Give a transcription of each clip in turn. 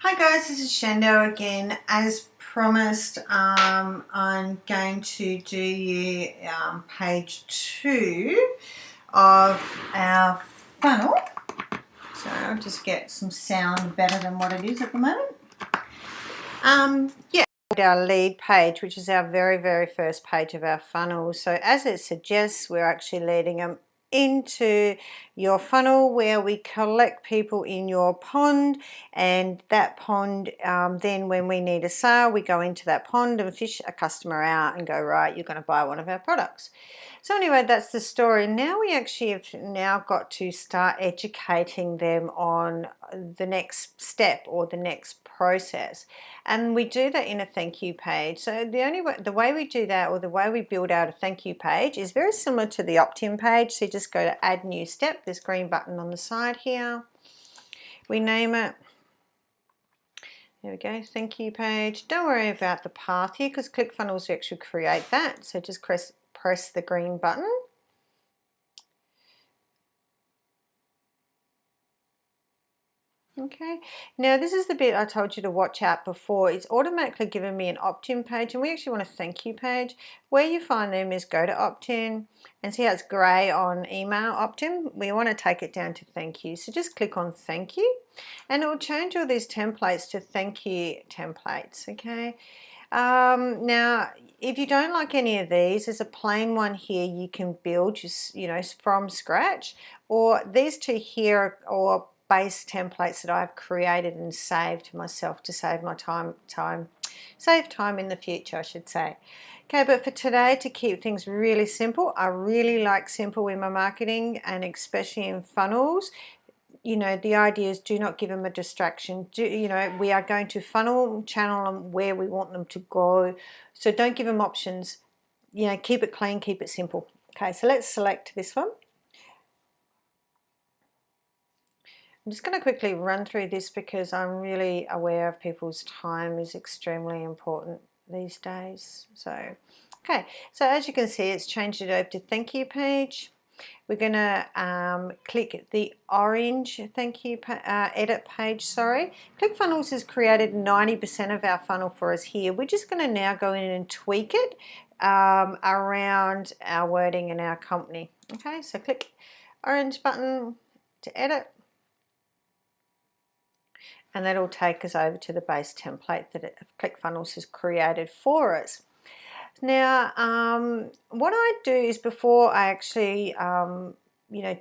Hi guys, this is Shando again. As promised, I'm going to do you page 2 of our funnel. So I'll just get some sound better than what it is at the moment. Our lead page, which is our very first page of our funnel. So as it suggests, we're actually leading them into your funnel where we collect people in your pond, and that pond then when we need a sale, we go into that pond and fish a customer out and go, right, you're going to buy one of our products. So anyway, that's the story. Now we actually have now got to start educating them on the next step or the next process, and we do that in a thank you page. So the way we do that, or the way we build out a thank you page, is very similar to the opt-in page. So you just go to add new step, this green button on the side here, we name it. There we go, thank you page. Don't worry about the path here because Clickfunnels will actually create that. So just press the green button. Okay, now this is the bit I told you to watch out before. It's automatically given me an opt-in page, and we actually want a thank you page. Where you find them is go to opt-in, and see how it's grey on email opt-in. We want to take it down to thank you. So just click on thank you, and it will change all these templates to thank you templates. Okay. Now, if you don't like any of these, there's a plain one here you can build just, from scratch, or these two here or base templates that I've created and saved myself to save my save time in the future, I should say. Okay, but for today, to keep things really simple, I really like simple in my marketing, and especially in funnels. The idea is do not give them a distraction. We are going to funnel channel them where we want them to go. So don't give them options. Keep it clean, keep it simple. Okay, so let's select this one. I'm just going to quickly run through this because I'm really aware of people's time is extremely important these days. So, okay, so as you can see, it's changed it over to thank you page. We're going to click the orange thank you edit page. Sorry, Clickfunnels has created 90% of our funnel for us here. We're just going to now go in and tweak it around our wording and our company. Okay, so click orange button to edit, and that'll take us over to the base template that Clickfunnels has created for us. Now, what I do is before I actually,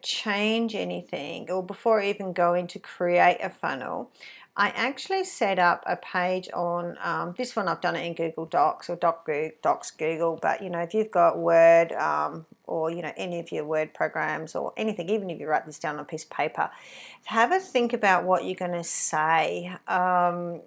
change anything, or before I even go in to create a funnel, I actually set up a page on this one. I've done it in Google Docs or Docs Google, but if you've got Word or any of your Word programs or anything, even if you write this down on a piece of paper, have a think about what you're going to say. Have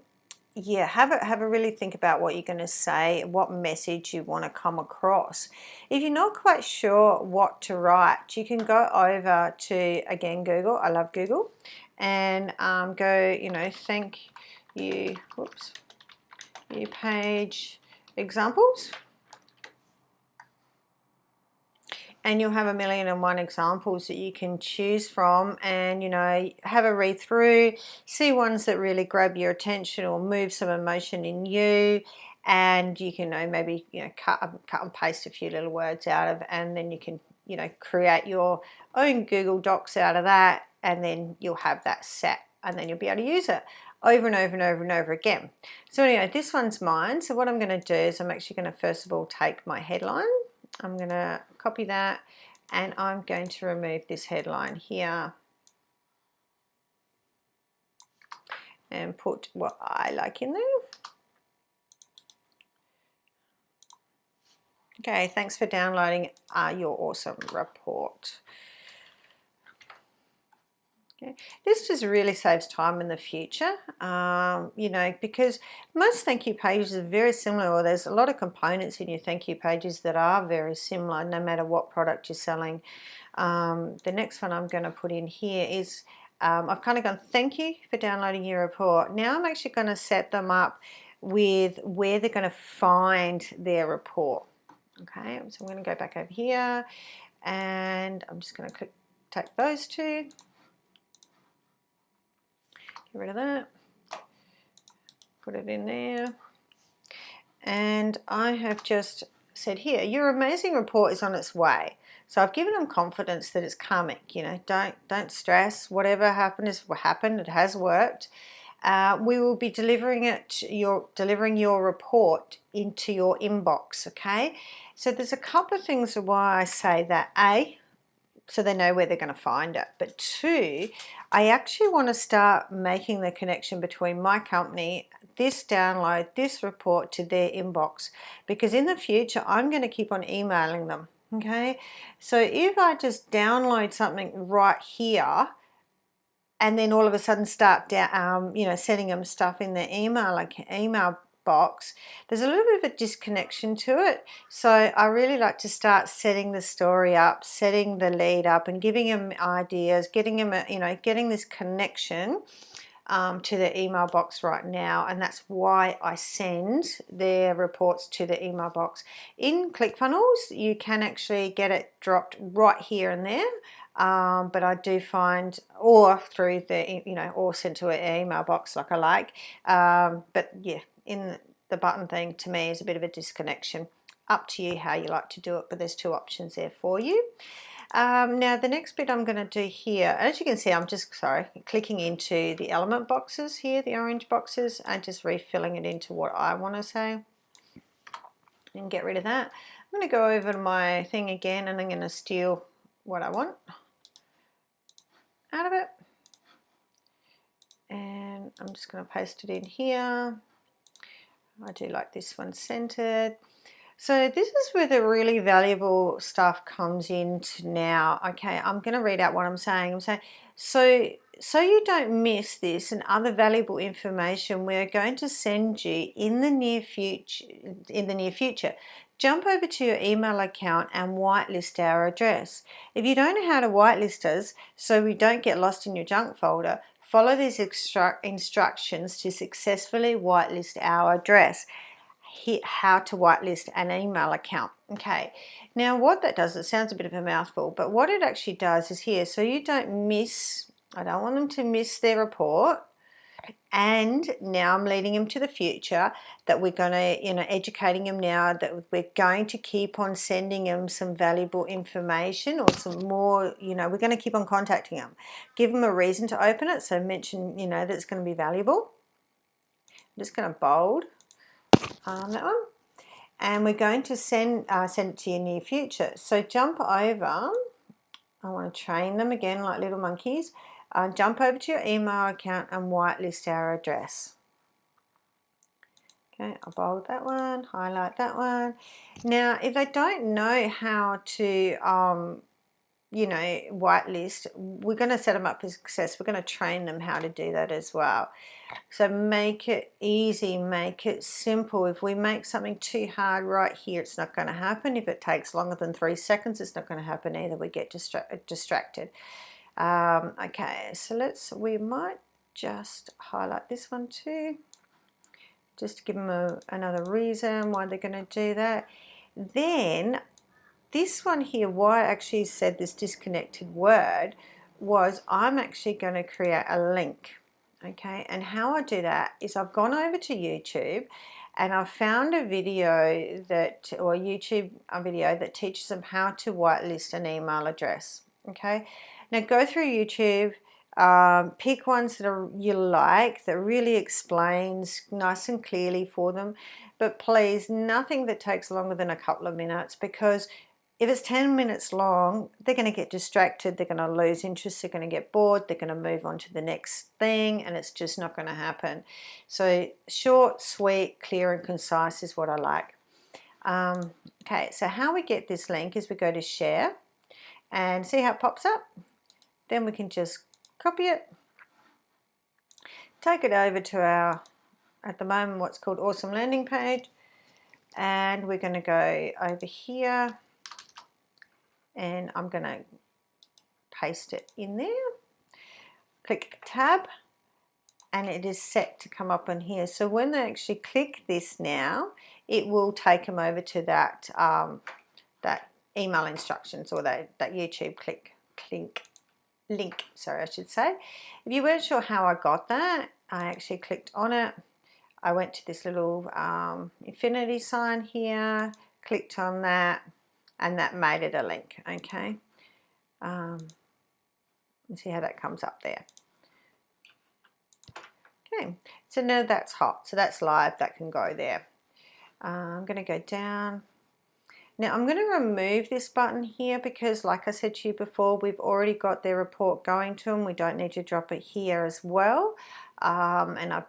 a really think about what you're going to say, what message you want to come across. If you're not quite sure what to write, you can go over to, again, Google. I love Google. And go, thank you, you page examples. And you'll have 1,000,001 examples that you can choose from, and have a read through, see ones that really grab your attention or move some emotion in you, and you can maybe cut and paste a few little words out of, and then you can create your own Google Docs out of that, and then you'll have that set, and then you'll be able to use it over and over and over and over again. So anyway, this one's mine. So what I'm going to do is I'm actually going to first of all take my headline. I'm going to copy that, and I'm going to remove this headline here and put what I like in there. Okay, thanks for downloading your awesome report. Okay. This just really saves time in the future, because most thank you pages are very similar, or there's a lot of components in your thank you pages that are very similar no matter what product you're selling. The next one I'm going to put in here is I've kind of gone thank you for downloading your report. Now I'm actually going to set them up with where they're going to find their report. Okay, so I'm going to go back over here, and I'm just going to take those two. Get rid of that. put it in there. And I have just said here, your amazing report is on its way. So I've given them confidence that it's coming. You know, don't stress. Whatever happened is what happened. It has worked. We will be delivering your report into your inbox. Okay. So there's a couple of things why I say that. A, so they know where they're going to find it. But two, I actually want to start making the connection between my company, this download, this report to their inbox, because in the future I'm going to keep on emailing them. Okay, so if I just download something right here and then all of a sudden start sending them stuff in their email box, there's a little bit of a disconnection to it. So I really like to start setting the story up, setting the lead up, and giving them ideas, getting them, getting this connection to their email box right now. And that's why I send their reports to the email box. In Clickfunnels, you can actually get it dropped right here and there. But I do find, or through the, or sent to an email box like I like. But yeah, in the button thing, to me, is a bit of a disconnection. Up to you how you like to do it, but there's two options there for you. Now the next bit I'm going to do here, as you can see, I'm just clicking into the element boxes here, the orange boxes, and just refilling it into what I want to say and get rid of that. I'm going to go over to my thing again, and I'm going to steal what I want out of it, and I'm just going to paste it in here. I do like this one centered. So this is where the really valuable stuff comes into now. Okay, I'm going to read out what I'm saying. I'm saying, so you don't miss this and other valuable information, we're going to send you in the near future. Jump over to your email account and whitelist our address. If you don't know how to whitelist us, so we don't get lost in your junk folder, follow these instructions to successfully whitelist our address. How to whitelist an email account. Okay, now what that does, it sounds a bit of a mouthful, but what it actually does is here, so you don't miss, I don't want them to miss their report, and now I'm leading them to the future, that we're going to, educating them now that we're going to keep on sending them some valuable information, or some more, we're going to keep on contacting them. Give them a reason to open it, so mention, that it's going to be valuable. I'm just going to bold that one, and we're going to send it to your near future. So jump over, I want to train them again like little monkeys. Jump over to your email account and whitelist our address. Okay, I'll bold that one, highlight that one. Now if they don't know how to whitelist, we're going to set them up for success. We're going to train them how to do that as well. So make it easy, make it simple. If we make something too hard right here, it's not going to happen. If it takes longer than 3 seconds, it's not going to happen either. We get distracted. Okay, so we might just highlight this one too, just to give them another reason why they're going to do that. Then this one here, why I actually said this disconnected word, was I'm actually going to create a link. Okay, and how I do that is I've gone over to YouTube and I've found a video YouTube video that teaches them how to whitelist an email address. Okay, now go through YouTube, pick ones that you like, that really explains nice and clearly for them, but please, nothing that takes longer than a couple of minutes, because if it's 10 minutes long, they're going to get distracted, they're going to lose interest, they're going to get bored, they're going to move on to the next thing, and it's just not going to happen. So short, sweet, clear and concise is what I like. Okay, so how we get this link is we go to share and see how it pops up. Then we can just copy it, take it over to our, at the moment, what's called awesome landing page, and we're going to go over here and I'm going to paste it in there, click tab, and it is set to come up on here. So when they actually click this now, it will take them over to that that email instructions, or that YouTube link, sorry, I should say. If you weren't sure how I got that, I actually clicked on it, I went to this little infinity sign here, clicked on that, and that made it a link. Okay, and see how that comes up there. Okay, so now that's hot, so that's live, that can go there. I'm going to go down. Now I'm going to remove this button here because, like I said to you before, we've already got their report going to them. We don't need to drop it here as well. And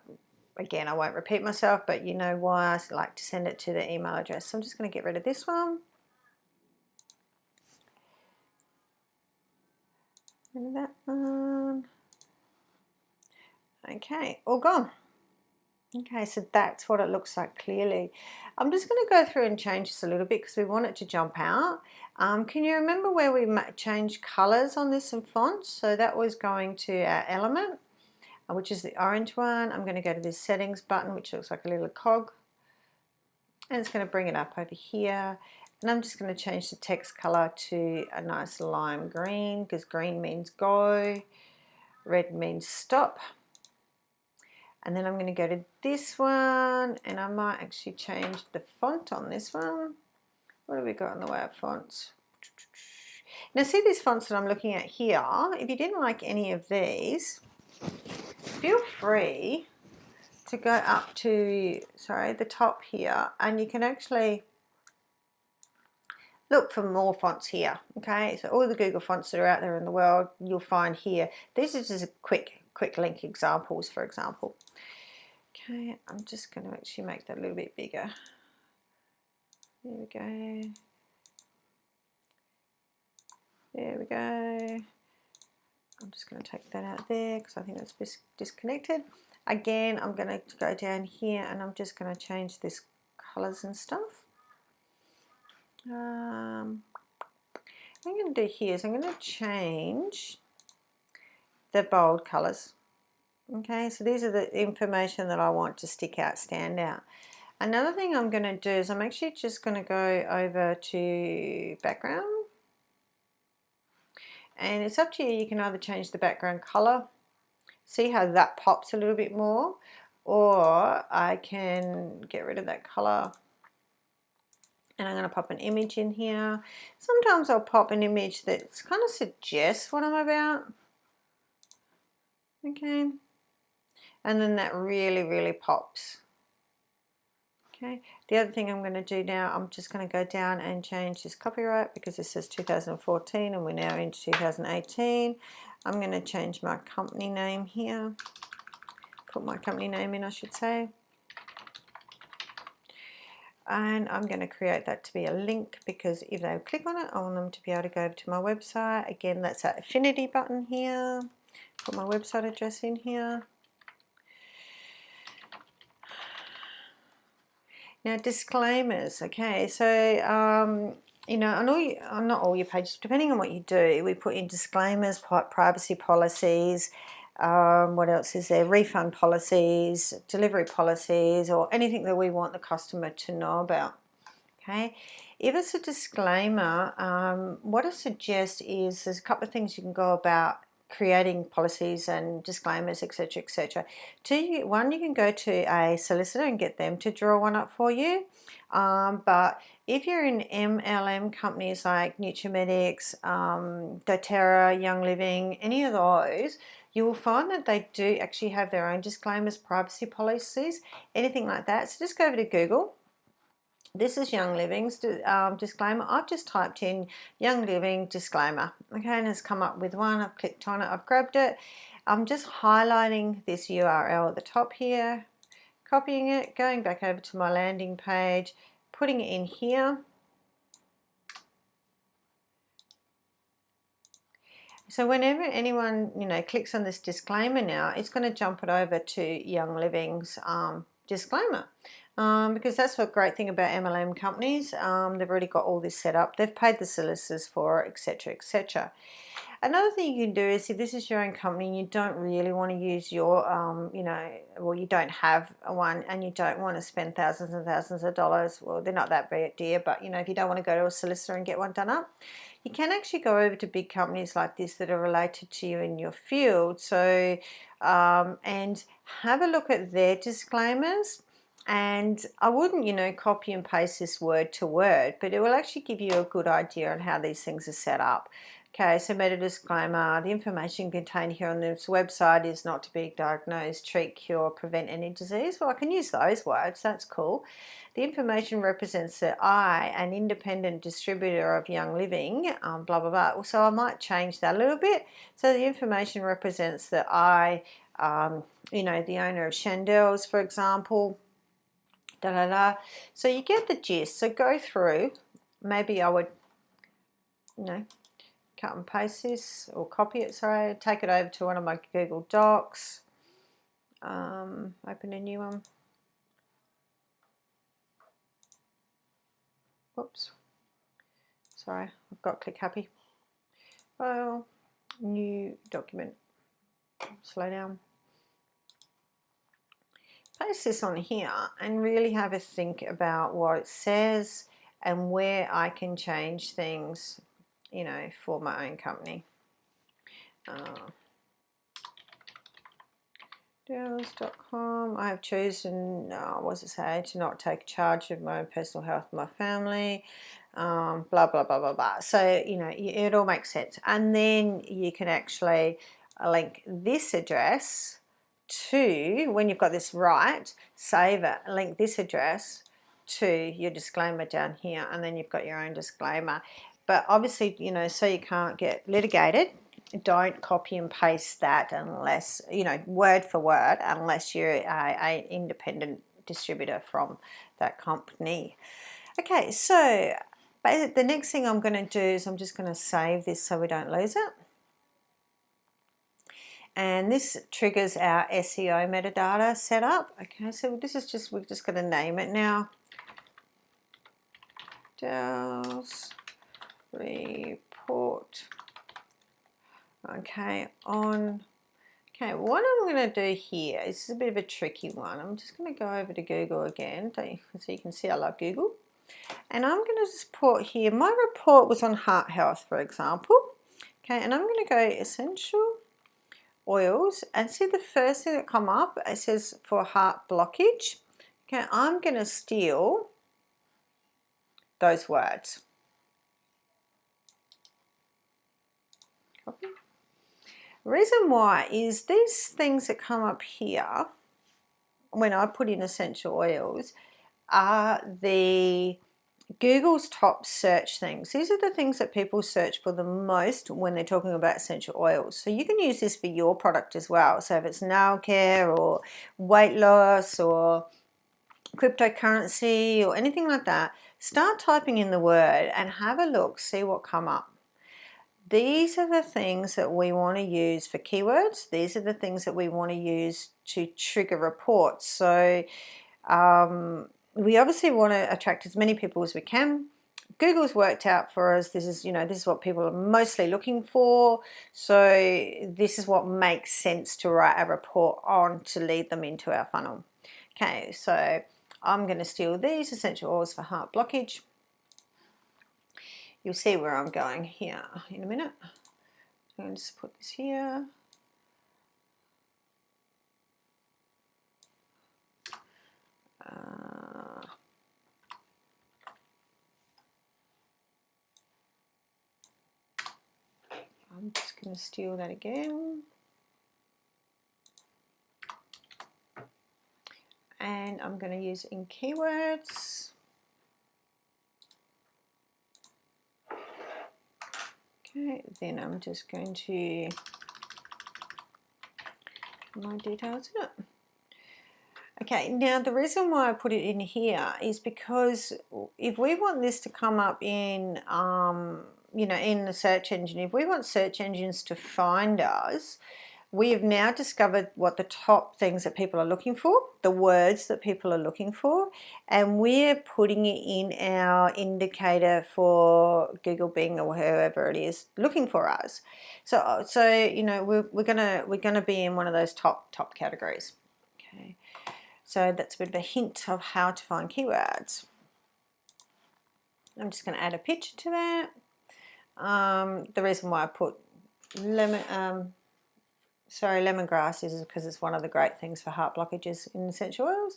again, I won't repeat myself, but you know why I like to send it to the email address. So I'm just going to get rid of this one. And that one. Okay, all gone. Okay, so that's what it looks like clearly. I'm just going to go through and change this a little bit because we want it to jump out. Can you remember where we changed colors on this and fonts? So that was going to our element, which is the orange one. I'm going to go to this settings button, which looks like a little cog. And it's going to bring it up over here. And I'm just going to change the text color to a nice lime green because green means go, red means stop. And then I'm going to go to this one, and I might actually change the font on this one. What have we got in the way of fonts? Now see these fonts that I'm looking at here, if you didn't like any of these, feel free to go up to, the top here, and you can actually look for more fonts here. Okay, so all the Google fonts that are out there in the world, you'll find here. These are just quick link examples, for example. Okay, I'm just going to actually make that a little bit bigger. There we go. There we go. I'm just going to take that out there because I think that's disconnected. Again, I'm going to go down here and I'm just going to change this colors and stuff. What I'm going to do here is I'm going to change the bold colors. Okay, so these are the information that I want to stick out, stand out. Another thing I'm going to do is I'm actually just going to go over to background. And it's up to you, you can either change the background color, see how that pops a little bit more, or I can get rid of that color and I'm going to pop an image in here. Sometimes I'll pop an image that kind of suggests what I'm about. Okay, and then that really pops. Okay, the other thing I'm going to do now, I'm just going to go down and change this copyright because this says 2014 and we're now into 2018. I'm going to change my company name here, put my company name in, I should say. And I'm going to create that to be a link because if they click on it, I want them to be able to go over to my website. Again, that's that affinity button here. Put my website address in here. Now disclaimers, okay, so you know, on not all your pages, depending on what you do, we put in disclaimers, privacy policies, what else is there, refund policies, delivery policies, or anything that we want the customer to know about. Okay, if it's a disclaimer, what I suggest is there's a couple of things you can go about creating policies and disclaimers, etc., etc. One, you can go to a solicitor and get them to draw one up for you. But if you're in MLM companies like NutriMedics, doTERRA, Young Living, any of those, you will find that they do actually have their own disclaimers, privacy policies, anything like that. So just go over to Google. This is Young Living's disclaimer. I've just typed in Young Living disclaimer, okay, and it's come up with one. I've clicked on it, I've grabbed it. I'm just highlighting this URL at the top here, copying it, going back over to my landing page, putting it in here. So whenever anyone, you know, clicks on this disclaimer now, it's going to jump it over to Young Living's disclaimer. Because that's the great thing about MLM companies. They've already got all this set up. They've paid the solicitors for it, etc., etc. Another thing you can do is if this is your own company and you don't really want to use your, you know, well, you don't have one and you don't want to spend thousands and thousands of dollars. Well, they're not that dear, but, you know, if you don't want to go to a solicitor and get one done up, you can actually go over to big companies like this that are related to you in your field. So, and have a look at their disclaimers. And I wouldn't, you know, copy and paste this word to word, but it will actually give you a good idea on how these things are set up. Okay, so meta disclaimer, the information contained here on this website is not to be diagnosed, treat, cure, prevent any disease. Well, I can use those words, that's cool. The information represents that I, an independent distributor of Young Living, blah, blah, blah. So I might change that a little bit. So the information represents that I, you know, the owner of Chandels, for example, da da da. So you get the gist. So go through. Maybe I would, you know, cut and paste this or copy it. Sorry, take it over to one of my Google Docs. Open a new one. Whoops. Sorry, I've got Click Happy. File, new document. Slow down. Paste this on here and really have a think about what it says and where I can change things, you know, for my own company. Deals.com. I have chosen, what does it say, to not take charge of my own personal health and my family. Blah, blah, blah, blah, blah. So, you know, it all makes sense. And then you can actually link this address to, when you've got this right, save it, link this address to your disclaimer down here, and then you've got your own disclaimer. But obviously, you know, so you can't get litigated, don't copy and paste that unless, you know, word for word, unless you're an independent distributor from that company. Okay, so the next thing I'm going to do is I'm just going to save this so we don't lose it. And this triggers our SEO metadata setup. Okay, so this is just, we're just going to name it now. Dell's report. Okay, on. Okay, what I'm going to do here, this is a bit of a tricky one. I'm just going to go over to Google again, so you can see I love Google. And I'm going to just put here, my report was on heart health, for example. Okay, and I'm going to go essential oils, and see the first thing that come up, it says for heart blockage. Okay, I'm going to steal those words. Copy. The reason why is these things that come up here, when I put in essential oils, are the Google's top search things. These are the things that people search for the most when they're talking about essential oils. So you can use this for your product as well. So if it's nail care or weight loss or cryptocurrency or anything like that, start typing in the word and have a look, see what come up. These are the things that we want to use for keywords. These are the things that we want to use to trigger reports. So we obviously want to attract as many people as we can. Google's worked out for us, this is, you know, this is what people are mostly looking for. So this is what makes sense to write a report on to lead them into our funnel. Okay, so I'm going to steal these essential oils for heart blockage. You'll see where I'm going here in a minute. I'm going to just put this here. I'm just going to steal that again. And I'm going to use in keywords. Okay, then I'm just going to put my details in it. Okay, now the reason why I put it in here is because if we want this to come up in, you know, in the search engine, if we want search engines to find us, we have now discovered what the top things that people are looking for, the words that people are looking for, and we're putting it in our indicator for Google, Bing, or whoever it is looking for us. So you know, we're gonna be in one of those top categories. Okay, so that's a bit of a hint of how to find keywords. I'm just going to add a picture to that. The reason why I put lemongrass is because it's one of the great things for heart blockages in essential oils.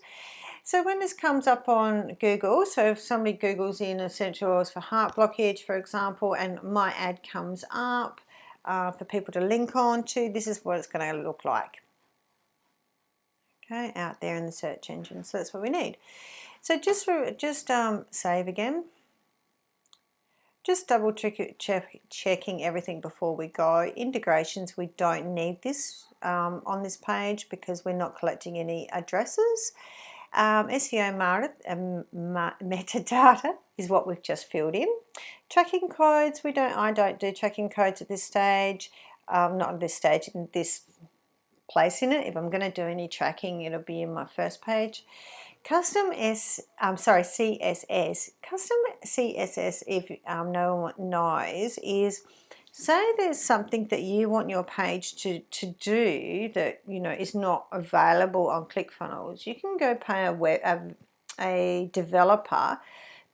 So when this comes up on Google, so if somebody Googles in essential oils for heart blockage, for example, and my ad comes up for people to link on to, this is what it's going to look like. Okay, out there in the search engine. So that's what we need. So just save again. Just double checking everything before we go. Integrations, we don't need this on this page because we're not collecting any addresses. SEO metadata is what we've just filled in. Tracking codes, I don't do tracking codes at this stage. Not at this stage, in this place in it. If I'm going to do any tracking, it'll be in my first page. Custom CSS. Custom CSS, if no one knows, is say there's something that you want your page to do that is not available on Clickfunnels. You can go pay a developer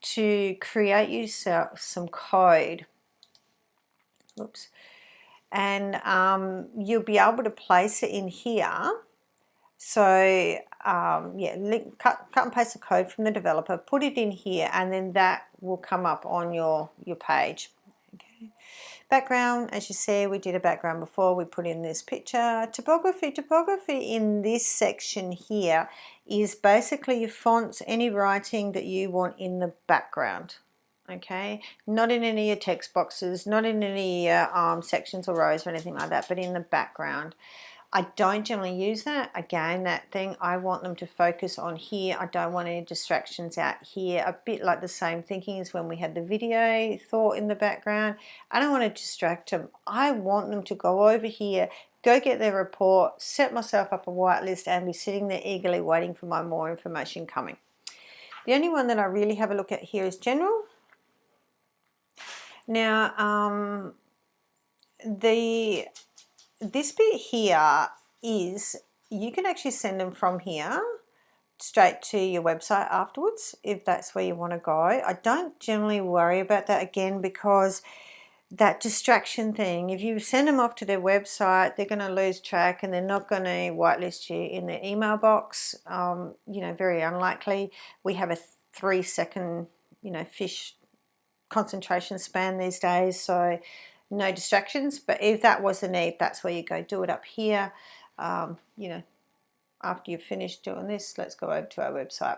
to create you some code. Oops. And you'll be able to place it in here. So yeah, cut and paste the code from the developer, put it in here, and then that will come up on your page. Okay. Background, as you see, we did a background before. We put in this picture. Typography in this section here is basically your fonts, any writing that you want in the background. Okay, not in any of your text boxes, not in any sections or rows or anything like that, but in the background. I don't generally use that. Again, that thing, I want them to focus on here. I don't want any distractions out here. A bit like the same thinking as when we had the video thought in the background. I don't want to distract them. I want them to go over here, go get their report, set myself up a whitelist, and be sitting there eagerly waiting for my more information coming. The only one that I really have a look at here is general. Now, this bit here is, you can actually send them from here straight to your website afterwards if that's where you want to go. I don't generally worry about that, again, because that distraction thing, if you send them off to their website, they're going to lose track and they're not going to whitelist you in their email box. Very unlikely. We have a 3-second fish concentration span these days, so no distractions. But if that was the need, that's where you go. Do it up here. After you've finished doing this, let's go over to our website.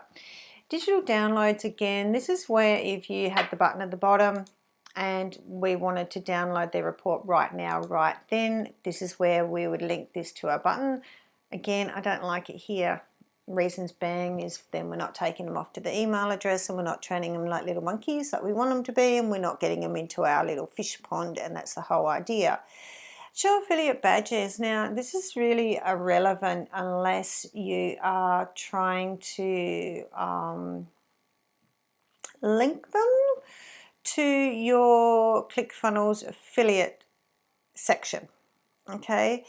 Digital downloads, again, this is where if you had the button at the bottom and we wanted to download their report right now, right then, this is where we would link this to our button. Again, I don't like it here. Reasons being is then we're not taking them off to the email address and we're not training them like little monkeys like we want them to be, and we're not getting them into our little fish pond, and that's the whole idea. Show affiliate badges. Now, this is really irrelevant unless you are trying to link them to your Clickfunnels affiliate section. Okay.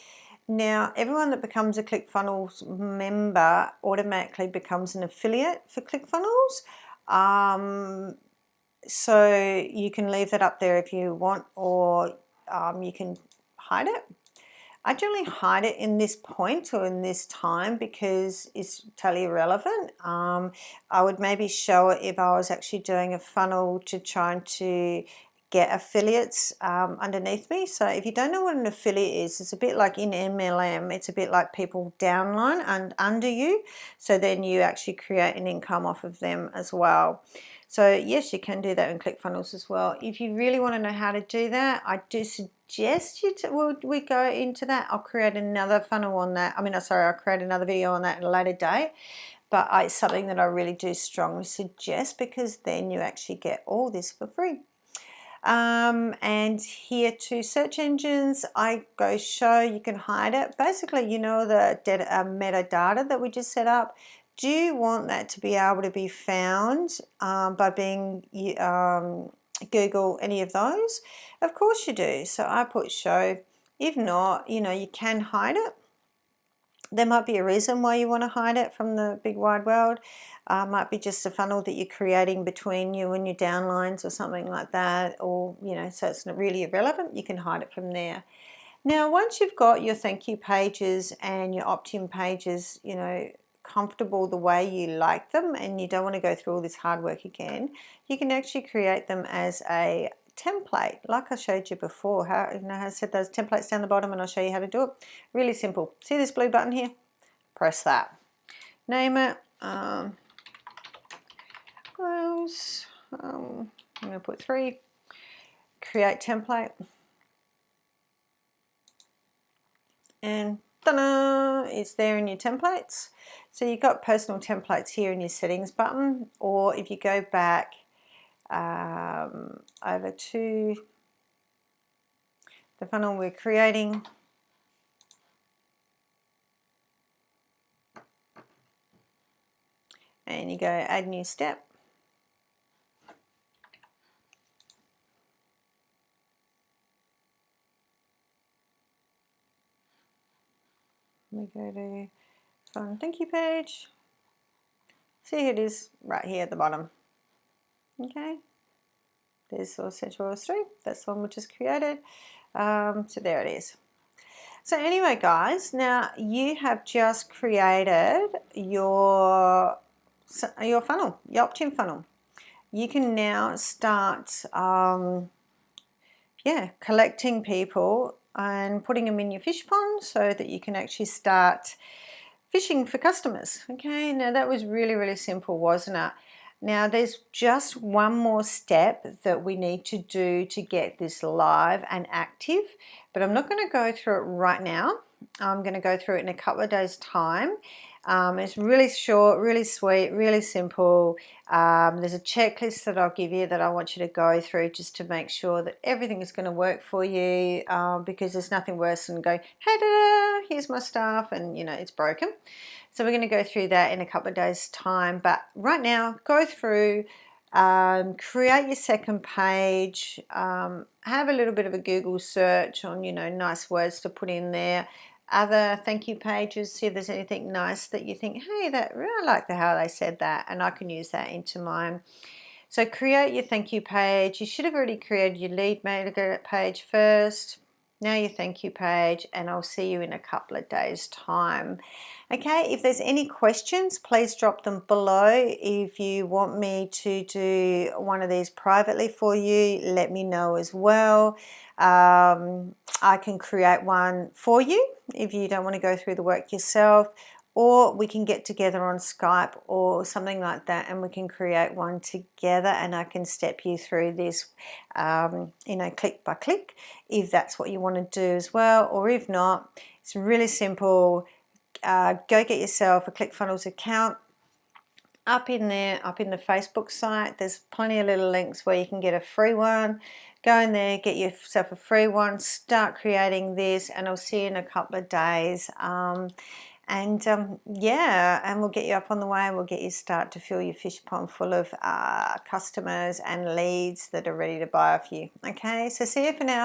Now, everyone that becomes a Clickfunnels member automatically becomes an affiliate for Clickfunnels. So you can leave that up there if you want, or you can hide it. I generally hide it in this point or in this time because it's totally irrelevant. I would maybe show it if I was actually doing a funnel to trying to get affiliates underneath me. So if you don't know what an affiliate is, it's a bit like in MLM, it's a bit like people downline and under you. So then you actually create an income off of them as well. So yes, you can do that in Clickfunnels as well. If you really want to know how to do that, I do suggest we go into that. I'll create another funnel on that. I'll create another video on that at a later date. But it's something that I really do strongly suggest, because then you actually get all this for free. And here to search engines, I go show, you can hide it. Basically, the metadata that we just set up, do you want that to be able to be found by being Google, any of those? Of course you do. So I put show. If not, you can hide it. There might be a reason why you want to hide it from the big wide world. Might be just a funnel that you're creating between you and your downlines or something like that, or so it's not really irrelevant. You can hide it from there. Now, once you've got your thank you pages and your opt-in pages, comfortable the way you like them and you don't want to go through all this hard work again, you can actually create them as a template, like I showed you before. How I said those templates down the bottom, and I'll show you how to do it. Really simple. See this blue button here? Press that. Name it. I'm going to put 3. Create template. And ta-da! It's there in your templates. So you've got personal templates here in your settings button, or if you go back over to the funnel we're creating, and you go add new step. We go to fun thank you page. See, it is right here at the bottom. Okay, there's Essential Oils 3. That's the one we just created. So there it is. So anyway, guys, now you have just created your funnel, your opt-in funnel. You can now start collecting people and putting them in your fish pond so that you can actually start fishing for customers. Okay, now that was really, really simple, wasn't it? Now there's just one more step that we need to do to get this live and active, but I'm not going to go through it right now. I'm going to go through it in a couple of days' time. It's really short, really sweet, really simple. There's a checklist that I'll give you that I want you to go through just to make sure that everything is going to work for you, because there's nothing worse than going, hey, da-da, here's my stuff, and it's broken. So we're going to go through that in a couple of days' time. But right now, go through, create your second page, have a little bit of a Google search on, nice words to put in there. Other thank you pages, see if there's anything nice that you think, hey, that really like how they said that, and I can use that into mine. So create your thank you page. You should have already created your lead magnet page first. Now your thank you page, and I'll see you in a couple of days' time. Okay, if there's any questions, please drop them below. If you want me to do one of these privately for you, let me know as well. I can create one for you if you don't want to go through the work yourself, or we can get together on Skype or something like that and we can create one together, and I can step you through this click by click if that's what you want to do as well. Or if not, it's really simple. Go get yourself a Clickfunnels account. Up in there, up in the Facebook site, there's plenty of little links where you can get a free one. Go in there, get yourself a free one, start creating this, and I'll see you in a couple of days. And we'll get you up on the way, and we'll get you start to fill your fish pond full of customers and leads that are ready to buy off you. Okay, so see you for now.